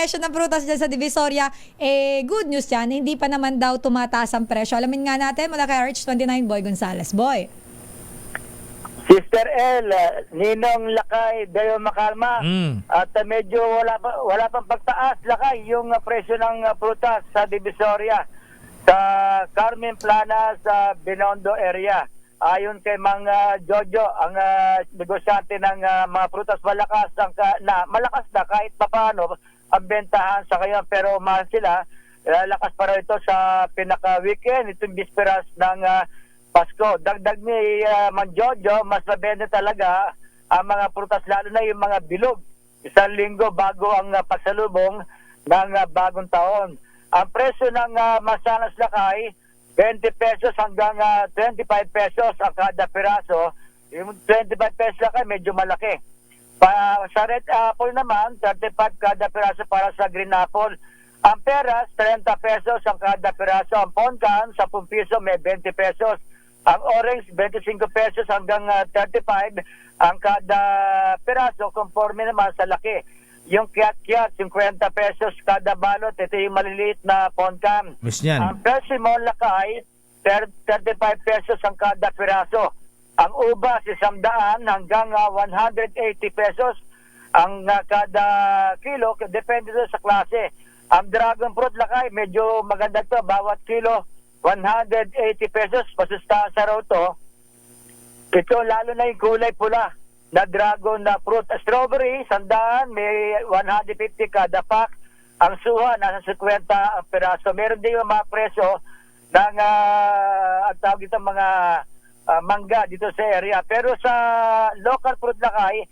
presyo ng prutas dyan sa Divisoria, good news yan. Hindi pa naman daw tumataas ang presyo. Alamin nga natin mula kay RH29, Boy Gonzales. Boy. Sister L, Ninong Lakay, Dayo Makalma. At medyo wala pang pagtaas, Lakay, yung presyo ng prutas sa Divisoria, sa Carmen Plana, sa Binondo area. Ayon kay Mang Jojo, ang negosyante ng mga prutas, malakas na kahit papaano ang bentahan sa ngayon, pero mahal sila. Lakas pa rin ito sa pinaka-weekend, itong bisperas ng Pasko. Dagdag ni Mang Jojo, mas mabenta talaga ang mga prutas, lalo na yung mga bilog. Isang linggo bago ang pagsalubong ng bagong taon. Ang presyo ng mansanas, Lakay, 20 pesos hanggang 25 pesos ang kada piraso. Yung 25 pesos, Lakay, medyo malaki. Sa red apple naman, 35 kada piraso para sa green apple. Ang peras, 30 pesos ang kada piraso. Ang poncan, 10 piso, may 20 pesos. Ang orange, 25 pesos hanggang 35 ang kada piraso, conforme naman sa laki. Yung kiat-kiat, 50 pesos kada balot. Ito yung maliliit na poncan. Ang persimmon, Lakay, 35 pesos ang kada piraso. Ang ubas, 100 hanggang 180 pesos ang kada kilo. Depende sa klase. Ang dragon fruit, Lakay, medyo maganda to. Bawat kilo, 180 pesos. Pasustahan sa raw to. Ito, lalo na yung kulay pula na dragon na fruit. Strawberry, 100, may 150 kada pack. Ang suha, nasa 50 ang piraso. Meron din yung mga presyo ng ang tawag ito, mga mangga dito sa area. Pero sa local fruit, Lakay,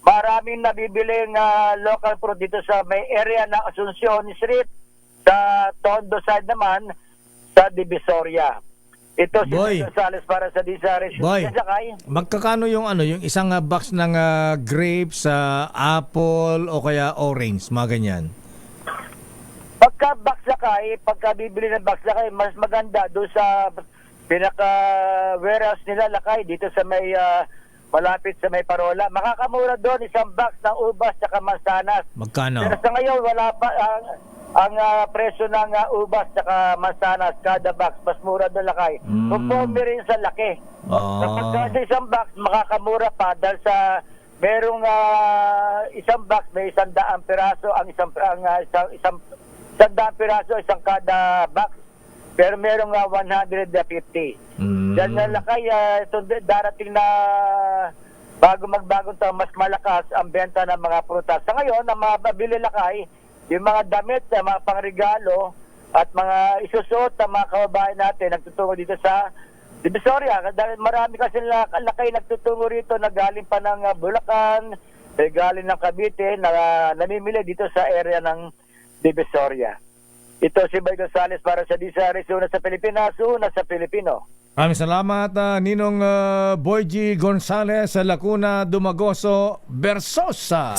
maraming nabibiling local fruit dito sa may area ng Asuncion Street, sa Tondo side naman, sa Divisoria. Ito si Gonzales para sa Disares. Boy, magkakano yung yung isang box ng grapes, apple o kaya orange, mga ganyan? Pagka-box, Lakay, pagka bibili ng box, Lakay, mas maganda doon sa pinaka-warehouse nila, Lakay, dito sa may malapit sa may Parola. Makakamura doon isang box ng ubas at mansanas. Magkano? Pero sa ngayon, wala pa ang presyo ng ubas at mansanas kada box. Mas mura doon, Lakay. Conforme rin sa laki. Kapag sa isang box, makakamura pa dahil sa merong isang box may 100 piraso, ang isang 100 piraso isang kada box. Pero merong 150. Dahil na, Lakay, ito darating na bago magbagong taon, mas malakas ang benta ng mga prutas. Sa ngayon, ang mga mabili, Lakay, yung mga damit, mga pangregalo at mga isusuot ng mga kababayan natin nagtutungo dito sa Divisoria. Dahil marami kasi, Lakay, nagtutungo rito na galing pa ng Bulacan, galing ng Cavite, na namimili dito sa area ng Divisoria. Ito si Boy Gonzales para sa Disares, una sa Pilipinas, una sa Pilipino. Maraming salamat, Ninong Boy G. Gonzales, Lacuna, Dumagoso, Versosa.